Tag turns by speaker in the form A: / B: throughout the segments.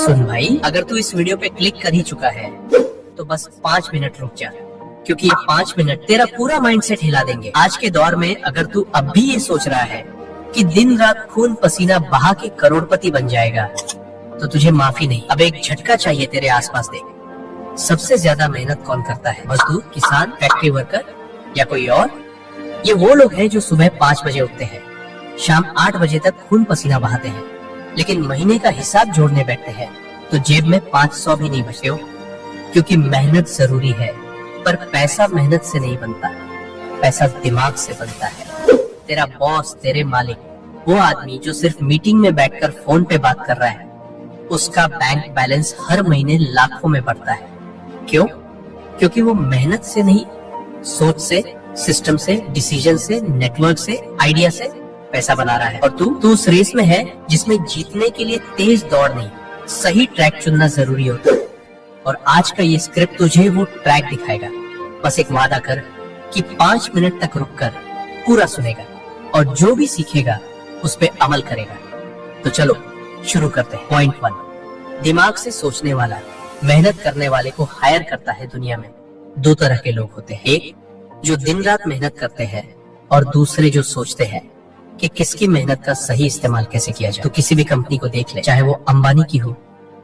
A: सुन भाई, अगर तू इस वीडियो पे क्लिक कर ही चुका है तो बस 5 मिनट रुक जा, क्योंकि ये 5 मिनट तेरा पूरा माइंडसेट हिला देंगे। आज के दौर में अगर तू अब भी ये सोच रहा है कि दिन रात खून पसीना बहा के करोड़पति बन जाएगा, तो तुझे माफी नहीं, अब एक झटका चाहिए तेरे आसपास। देख, सबसे ज्यादा मेहनत कौन करता है? मजदूर, किसान, फैक्ट्री वर्कर या कोई और? ये वो लोग हैं जो सुबह 5 बजे उठते हैं, शाम 8 बजे तक खून पसीना बहाते हैं, लेकिन महीने का हिसाब जोड़ने बैठते हैं तो जेब में 500 भी नहीं बचते हो। क्योंकि मेहनत जरूरी है, पर पैसा मेहनत से नहीं बनता, पैसा दिमाग से बनता है। तेरा बॉस, तेरे मालिक, वो आदमी जो सिर्फ मीटिंग में बैठकर फोन पे बात कर रहा है, उसका बैंक बैलेंस हर महीने लाखों में बढ़ता है। क्यों? क्योंकि वो मेहनत से नहीं, सोच से, सिस्टम से, डिसीजन से, नेटवर्क से, आइडिया से पैसा बना रहा है। और तू उस रेस में है जिसमें जीतने के लिए तेज दौड़ नहीं, सही ट्रैक चुनना जरूरी होता है। और आज का ये स्क्रिप्ट तुझे वो ट्रैक दिखाएगा। बस एक वादा कर कि 5 मिनट तक रुककर पूरा सुनेगा और जो भी सीखेगा उस पे अमल करेगा। तो चलो शुरू करते हैं। पॉइंट 1, दिमाग से सोचने वाला, मेहनत करने वाले को हायर करता है दुनिया में 2 तरह के लोग होते हैं। एक जो दिन रात मेहनत करते हैं और दूसरे जो सोचते हैं कि किसकी मेहनत का सही इस्तेमाल कैसे किया जाए। तो किसी भी कंपनी को देख ले, चाहे वो अंबानी की हो,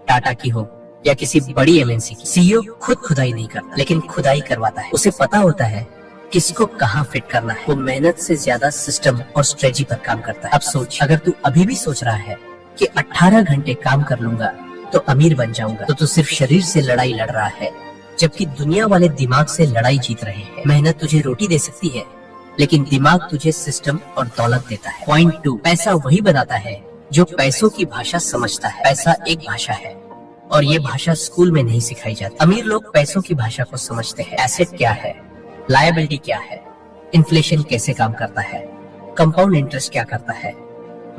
A: टाटा की हो या किसी बड़ी एमएनसी की, सीईओ खुद खुदाई नहीं करता, लेकिन खुदाई करवाता है। उसे पता होता है किसको कहाँ फिट करना है। वो मेहनत से ज्यादा सिस्टम और स्ट्रेटजी पर काम करता है। अब सोच, अगर तू अभी भी सोच रहा है कि 18 घंटे काम कर लूंगा तो अमीर बन जाऊंगा, तो तू सिर्फ शरीर से लड़ाई लड़ रहा है, जबकि दुनिया वाले दिमाग से लड़ाई जीत रहे हैं। मेहनत तुझे रोटी दे सकती है, लेकिन दिमाग तुझे सिस्टम और दौलत देता है। पॉइंट 2, पैसा वही बनाता है जो पैसों की भाषा समझता है। पैसा एक भाषा है और ये भाषा स्कूल में नहीं सिखाई जाती। अमीर लोग पैसों की भाषा को समझते हैं। एसेट क्या है, लायबिलिटी क्या है, इन्फ्लेशन कैसे काम करता है, कंपाउंड इंटरेस्ट क्या करता है,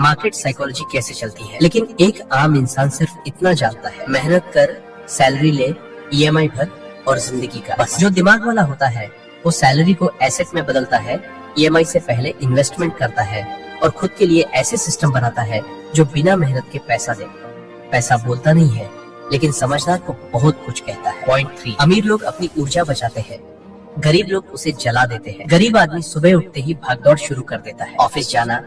A: मार्केट साइकोलॉजी कैसे चलती है। लेकिन एक आम इंसान सिर्फ इतना जानता है, मेहनत कर, सैलरी ले, ईएमआई भर और जिंदगी का बस। जो दिमाग वाला होता है वो सैलरी को एसेट में बदलता है, ईएमआई से पहले इन्वेस्टमेंट करता है और खुद के लिए ऐसे सिस्टम बनाता है जो बिना मेहनत के पैसा दे। पैसा बोलता नहीं है, लेकिन समझदार को बहुत कुछ कहता है। पॉइंट 3, अमीर लोग अपनी ऊर्जा बचाते हैं, गरीब लोग उसे जला देते हैं। गरीब आदमी सुबह उठते ही भागदौड़ शुरू कर देता है, ऑफिस जाना,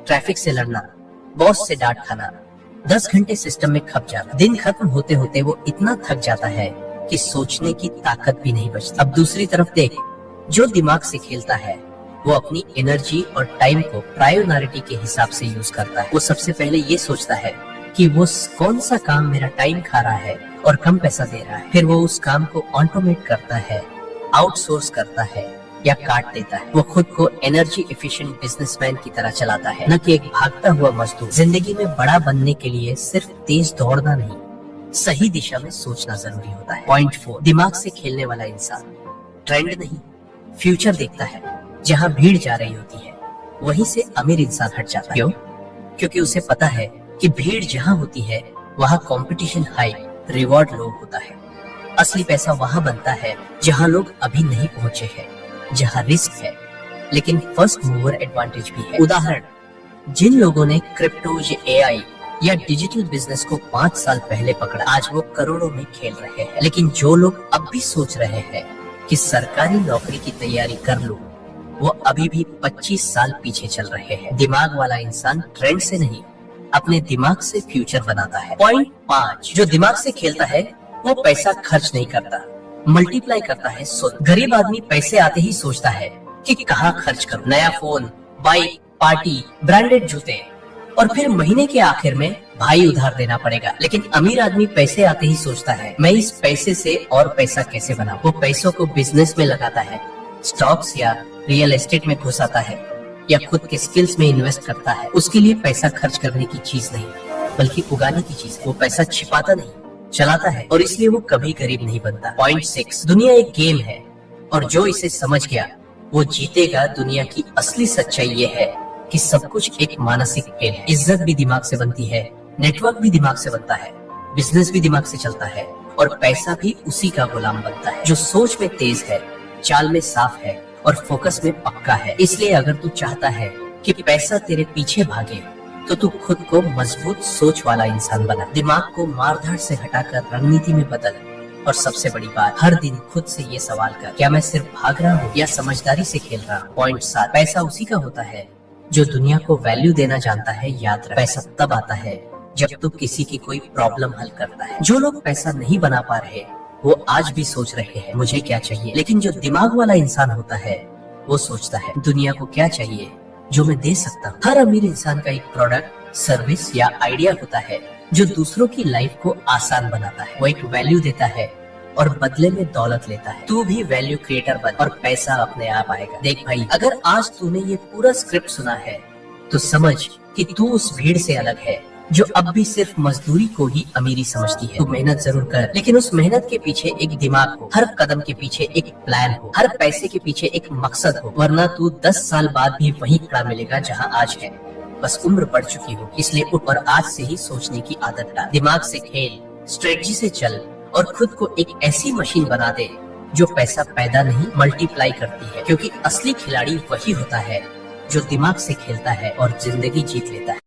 A: ट्रैफिक से लड़ना, बॉस से डांट खाना, 10 घंटे सिस्टम में खप जाना। दिन खत्म होते होते वो इतना थक जाता है कि सोचने की ताकत भी नहीं बचती। अब दूसरी तरफ देख, जो दिमाग से खेलता है वो अपनी एनर्जी और टाइम को प्रायोरिटी के हिसाब से यूज करता है। वो सबसे पहले ये सोचता है कि वो कौन सा काम मेरा टाइम खा रहा है और कम पैसा दे रहा है। फिर वो उस काम को ऑटोमेट करता है, आउटसोर्स करता है या काट देता है। वो खुद को एनर्जी एफिशिएंट बिजनेसमैन की तरह चलाता है, न कि एक भागता हुआ मजदूर। जिंदगी में बड़ा बनने के लिए सिर्फ तेज दौड़ना नहीं, सही दिशा में सोचना जरूरी होता है। पॉइंट 4, दिमाग से खेलने वाला इंसान ट्रेंड नहीं, फ्यूचर देखता है। जहाँ भीड़ जा रही होती है वहीं से अमीर इंसान हट जाता है। क्यों? क्योंकि उसे पता है कि भीड़ जहाँ होती है वहाँ कंपटीशन हाई, रिवॉर्ड लो होता है। असली पैसा वहाँ बनता है जहाँ लोग अभी नहीं पहुँचे हैं, जहाँ रिस्क है लेकिन फर्स्ट मूवर एडवांटेज भी है। उदाहरण, जिन लोगों ने क्रिप्टो या एआई या डिजिटल बिजनेस को 5 साल पहले पकड़ा, आज वो करोड़ों में खेल रहे हैं। लेकिन जो लोग अब भी सोच रहे हैं कि सरकारी नौकरी की तैयारी कर लूं, वो अभी भी 25 साल पीछे चल रहे हैं। दिमाग वाला इंसान ट्रेंड से नहीं, अपने दिमाग से फ्यूचर बनाता है। पॉइंट 5, जो दिमाग से खेलता है वो पैसा खर्च नहीं करता, मल्टीप्लाई करता है। गरीब आदमी पैसे आते ही सोचता है कि कहाँ खर्च करूं, नया फोन, बाइक, पार्टी, ब्रांडेड जूते, और फिर महीने के आखिर में भाई उधार देना पड़ेगा। लेकिन अमीर आदमी पैसे आते ही सोचता है, मैं इस पैसे से और पैसा कैसे बनाऊं। वो पैसों को बिजनेस में लगाता है, स्टॉक्स या रियल एस्टेट में घुसाता है या खुद के स्किल्स में इन्वेस्ट करता है। उसके लिए पैसा खर्च करने की चीज नहीं, बल्कि उगाने की चीज है। वो पैसा छिपाता नहीं, चलाता है, और इसलिए वो कभी गरीब नहीं बनता। पॉइंट 6, दुनिया एक गेम है और जो इसे समझ गया वो जीतेगा। दुनिया की असली सच्चाई ये है कि सब कुछ एक मानसिक खेल है। इज्जत भी दिमाग से बनती है, नेटवर्क भी दिमाग से बनता है, बिजनेस भी दिमाग से चलता है और पैसा भी उसी का गुलाम बनता है जो सोच में तेज है, चाल में साफ है और फोकस में पक्का है। इसलिए अगर तू चाहता है कि पैसा तेरे पीछे भागे तो तू खुद को मजबूत सोच वाला इंसान बना। दिमाग को मारधाड़ से हटाकर रणनीति में बदल। और सबसे बड़ी बात, हर दिन खुद से ये सवाल कर, क्या मैं सिर्फ भाग रहा हूँ या समझदारी से खेल रहा हूँ। पॉइंट 7, पैसा उसी का होता है जो दुनिया को वैल्यू देना जानता है। याद रख, पैसा तब आता है जब तू किसी की कोई प्रॉब्लम हल करता है। जो लोग पैसा नहीं बना पा रहे वो आज भी सोच रहे हैं मुझे क्या चाहिए, लेकिन जो दिमाग वाला इंसान होता है वो सोचता है दुनिया को क्या चाहिए जो मैं दे सकता हूँ। हर अमीर इंसान का एक प्रोडक्ट, सर्विस या आइडिया होता है जो दूसरों की लाइफ को आसान बनाता है। वो एक वैल्यू देता है और बदले में दौलत लेता है। तू भी वैल्यू क्रिएटर बन और पैसा अपने आप आएगा। देख भाई, अगर आज तूने ये पूरा स्क्रिप्ट सुना है तो समझ कि तू उस भीड़ से अलग है जो अब भी सिर्फ मजदूरी को ही अमीरी समझती है। तू मेहनत जरूर कर, लेकिन उस मेहनत के पीछे एक दिमाग हो, हर कदम के पीछे एक प्लान हो, हर पैसे के पीछे एक मकसद हो, वरना तू 10 साल बाद भी वहीं खड़ा मिलेगा जहाँ आज है। बस उम्र बढ़ चुकी हो, इसलिए उठ और आज से ही सोचने की आदत डाल। दिमाग से खेल, स्ट्रेटजी से चल और खुद को एक ऐसी मशीन बना दे जो पैसा पैदा नहीं मल्टीप्लाई करती है। क्योंकि असली खिलाड़ी वही होता है जो दिमाग से खेलता है और जिंदगी जीत लेता है।